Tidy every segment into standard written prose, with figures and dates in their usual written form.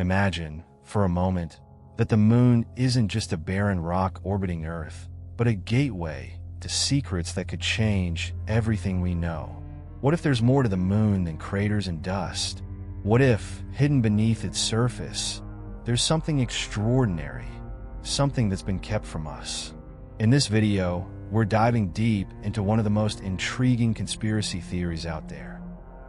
Imagine, for a moment, that the moon isn't just a barren rock orbiting Earth, but a gateway to secrets that could change everything we know. What if there's more to the moon than craters and dust? What if, hidden beneath its surface, there's something extraordinary, something that's been kept from us? In this video, we're diving deep into one of the most intriguing conspiracy theories out there.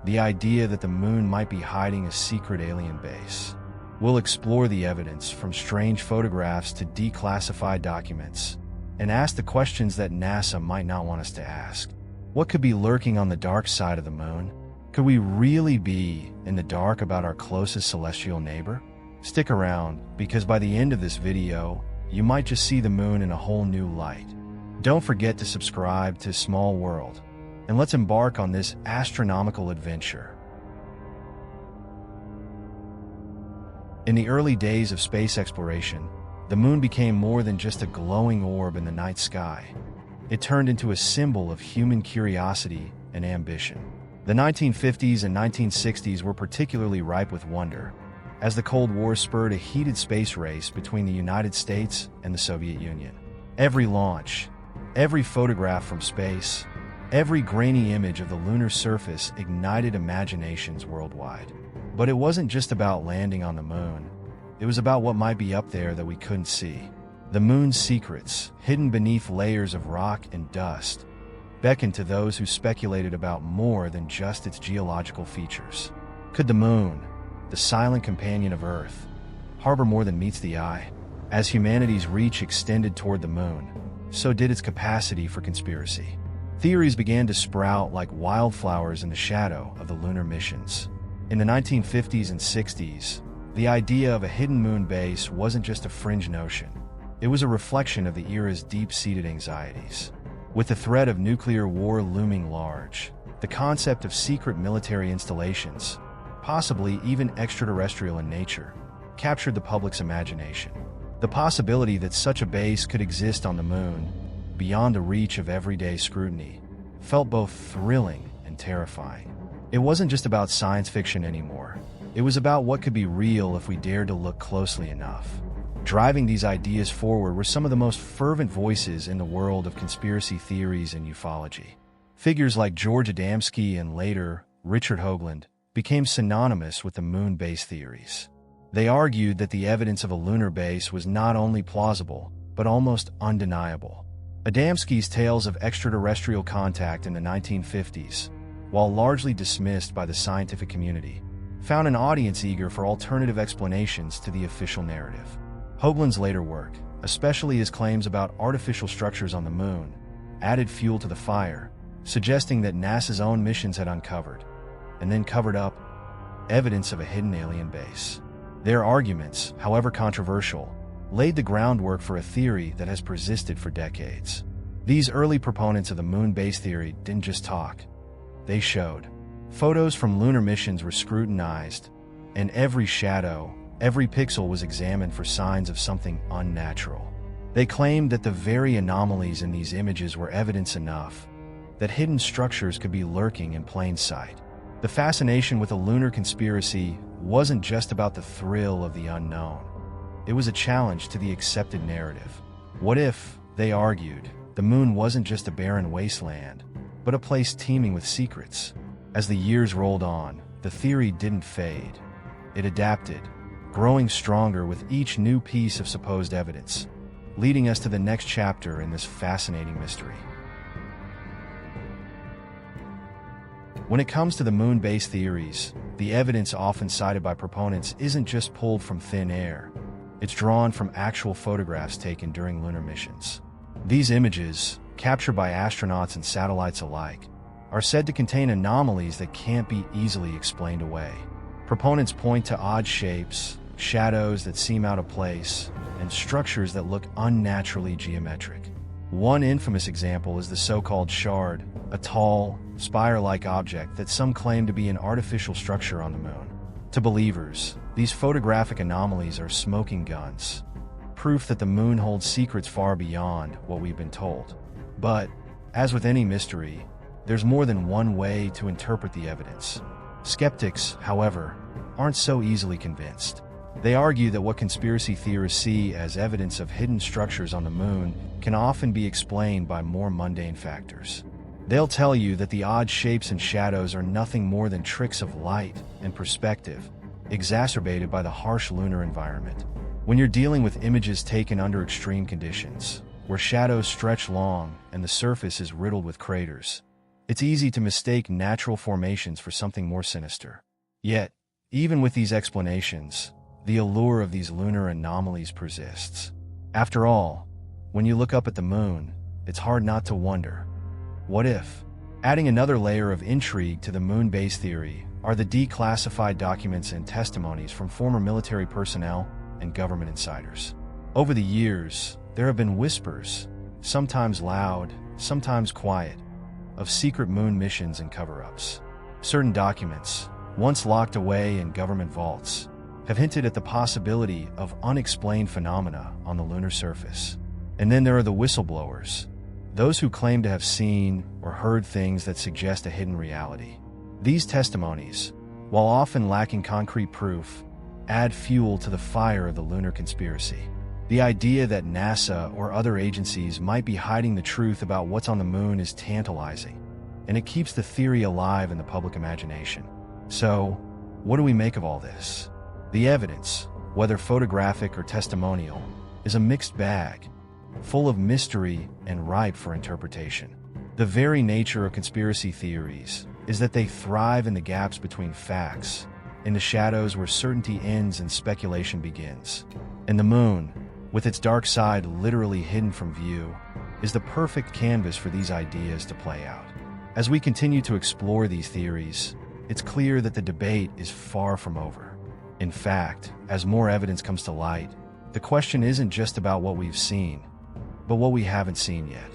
The idea that the moon might be hiding a secret alien base. We'll explore the evidence from strange photographs to declassified documents, and ask the questions that NASA might not want us to ask. What could be lurking on the dark side of the moon? Could we really be in the dark about our closest celestial neighbor? Stick around, because by the end of this video, you might just see the moon in a whole new light. Don't forget to subscribe to Small World, and let's embark on this astronomical adventure. In the early days of space exploration, the moon became more than just a glowing orb in the night sky. It turned into a symbol of human curiosity and ambition. The 1950s and 1960s were particularly ripe with wonder, as the Cold War spurred a heated space race between the United States and the Soviet Union. Every launch, every photograph from space, every grainy image of the lunar surface ignited imaginations worldwide. But it wasn't just about landing on the moon. It was about what might be up there that we couldn't see. The moon's secrets, hidden beneath layers of rock and dust, beckoned to those who speculated about more than just its geological features. Could the moon, the silent companion of Earth, harbor more than meets the eye? As humanity's reach extended toward the moon, so did its capacity for conspiracy. Theories began to sprout like wildflowers in the shadow of the lunar missions. In the 1950s and 60s, the idea of a hidden moon base wasn't just a fringe notion. It was a reflection of the era's deep-seated anxieties. With the threat of nuclear war looming large, the concept of secret military installations, possibly even extraterrestrial in nature, captured the public's imagination. The possibility that such a base could exist on the moon, beyond the reach of everyday scrutiny, felt both thrilling and terrifying. It wasn't just about science fiction anymore. It was about what could be real if we dared to look closely enough. Driving these ideas forward were some of the most fervent voices in the world of conspiracy theories and ufology. Figures like George Adamski and later Richard Hoagland became synonymous with the moon base theories. They argued that the evidence of a lunar base was not only plausible, but almost undeniable. Adamski's tales of extraterrestrial contact in the 1950s, while largely dismissed by the scientific community, found an audience eager for alternative explanations to the official narrative. Hoagland's later work, especially his claims about artificial structures on the moon, added fuel to the fire, suggesting that NASA's own missions had uncovered, and then covered up, evidence of a hidden alien base. Their arguments, however controversial, laid the groundwork for a theory that has persisted for decades. These early proponents of the moon base theory didn't just talk. They showed. Photos from lunar missions were scrutinized, and every shadow, every pixel was examined for signs of something unnatural. They claimed that the very anomalies in these images were evidence enough that hidden structures could be lurking in plain sight. The fascination with a lunar conspiracy wasn't just about the thrill of the unknown. It was a challenge to the accepted narrative. What if, they argued, the moon wasn't just a barren wasteland, but a place teeming with secrets? As the years rolled on, the theory didn't fade. It adapted, growing stronger with each new piece of supposed evidence, leading us to the next chapter in this fascinating mystery. When it comes to the moon base theories, the evidence often cited by proponents isn't just pulled from thin air. It's drawn from actual photographs taken during lunar missions. These images, captured by astronauts and satellites alike, are said to contain anomalies that can't be easily explained away. Proponents point to odd shapes, shadows that seem out of place, and structures that look unnaturally geometric. One infamous example is the so-called shard, a tall, spire-like object that some claim to be an artificial structure on the moon. To believers, these photographic anomalies are smoking guns, proof that the moon holds secrets far beyond what we've been told. But, as with any mystery, there's more than one way to interpret the evidence. Skeptics, however, aren't so easily convinced. They argue that what conspiracy theorists see as evidence of hidden structures on the moon can often be explained by more mundane factors. They'll tell you that the odd shapes and shadows are nothing more than tricks of light and perspective, exacerbated by the harsh lunar environment. When you're dealing with images taken under extreme conditions, where shadows stretch long and the surface is riddled with craters, it's easy to mistake natural formations for something more sinister. Yet, even with these explanations, the allure of these lunar anomalies persists. After all, when you look up at the moon, it's hard not to wonder, what if? Adding another layer of intrigue to the moon base theory are the declassified documents and testimonies from former military personnel and government insiders. Over the years, there have been whispers, sometimes loud, sometimes quiet, of secret moon missions and cover-ups. Certain documents, once locked away in government vaults, have hinted at the possibility of unexplained phenomena on the lunar surface. And then there are the whistleblowers, those who claim to have seen or heard things that suggest a hidden reality. These testimonies, while often lacking concrete proof, add fuel to the fire of the lunar conspiracy. The idea that NASA or other agencies might be hiding the truth about what's on the moon is tantalizing, and it keeps the theory alive in the public imagination. So, what do we make of all this? The evidence, whether photographic or testimonial, is a mixed bag, full of mystery and ripe for interpretation. The very nature of conspiracy theories is that they thrive in the gaps between facts, in the shadows where certainty ends and speculation begins. And the moon, with its dark side literally hidden from view, is the perfect canvas for these ideas to play out. As we continue to explore these theories, it's clear that the debate is far from over. In fact, as more evidence comes to light, the question isn't just about what we've seen, but what we haven't seen yet.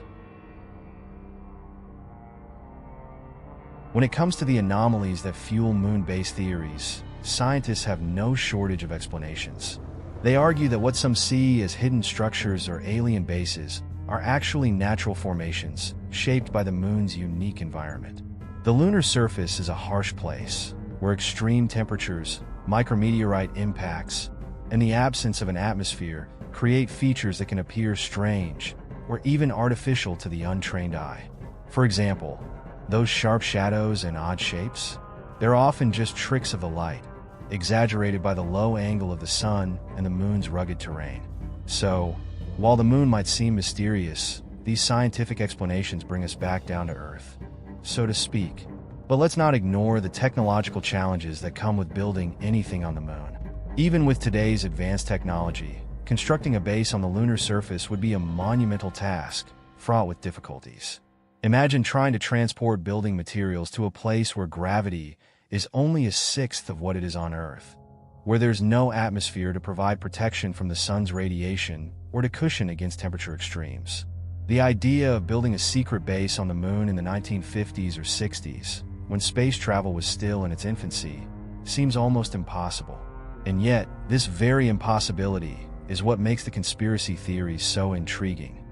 When it comes to the anomalies that fuel moon-based theories, scientists have no shortage of explanations. They argue that what some see as hidden structures or alien bases are actually natural formations shaped by the moon's unique environment. The lunar surface is a harsh place, where extreme temperatures, micrometeorite impacts, and the absence of an atmosphere create features that can appear strange or even artificial to the untrained eye. For example, those sharp shadows and odd shapes, they're often just tricks of the light, exaggerated by the low angle of the sun and the moon's rugged terrain. So, while the moon might seem mysterious, these scientific explanations bring us back down to Earth, so to speak. But let's not ignore the technological challenges that come with building anything on the moon. Even with today's advanced technology, constructing a base on the lunar surface would be a monumental task, fraught with difficulties. Imagine trying to transport building materials to a place where gravity is only a sixth of what it is on Earth, where there's no atmosphere to provide protection from the sun's radiation or to cushion against temperature extremes. The idea of building a secret base on the moon in the 1950s or 60s, when space travel was still in its infancy, seems almost impossible. And yet, this very impossibility is what makes the conspiracy theories so intriguing.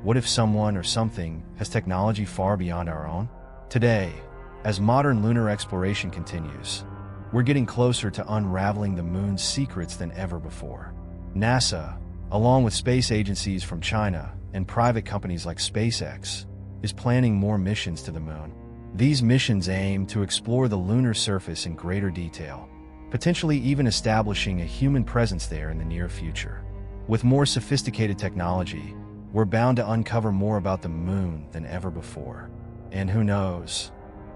What if someone or something has technology far beyond our own? Today, as modern lunar exploration continues, we're getting closer to unraveling the moon's secrets than ever before. NASA, along with space agencies from China and private companies like SpaceX, is planning more missions to the moon. These missions aim to explore the lunar surface in greater detail, potentially even establishing a human presence there in the near future. With more sophisticated technology, we're bound to uncover more about the moon than ever before. And who knows?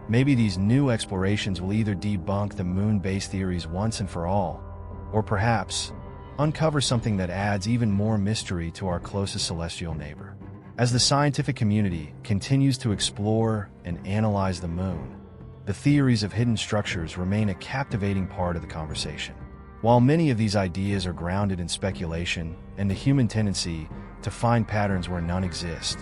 Maybe these new explorations will either debunk the moon-based theories once and for all, or perhaps uncover something that adds even more mystery to our closest celestial neighbor. As the scientific community continues to explore and analyze the moon, the theories of hidden structures remain a captivating part of the conversation. While many of these ideas are grounded in speculation and the human tendency to find patterns where none exist,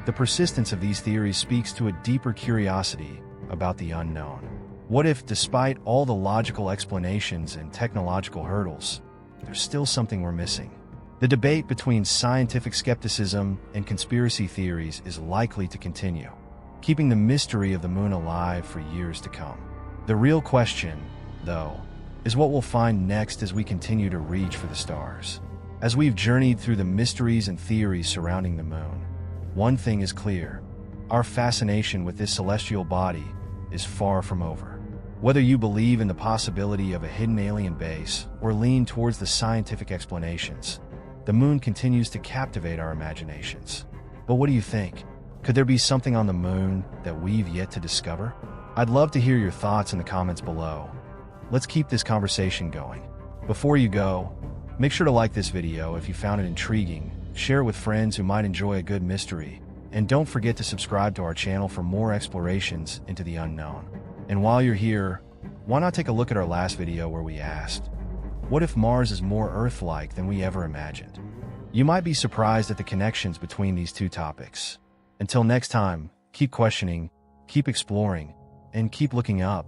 the persistence of these theories speaks to a deeper curiosity about the unknown. What if, despite all the logical explanations and technological hurdles, there's still something we're missing? The debate between scientific skepticism and conspiracy theories is likely to continue, keeping the mystery of the moon alive for years to come. The real question, though, is what we'll find next as we continue to reach for the stars. As we've journeyed through the mysteries and theories surrounding the moon, one thing is clear: our fascination with this celestial body is far from over. Whether you believe in the possibility of a hidden alien base or lean towards the scientific explanations, the moon continues to captivate our imaginations. But what do you think? Could there be something on the moon that we've yet to discover? I'd love to hear your thoughts in the comments below. Let's keep this conversation going. Before you go, make sure to like this video if you found it intriguing, share it with friends who might enjoy a good mystery, and don't forget to subscribe to our channel for more explorations into the unknown. And while you're here, why not take a look at our last video where we asked, what if Mars is more Earth-like than we ever imagined? You might be surprised at the connections between these two topics. Until next time, keep questioning, keep exploring, and keep looking up.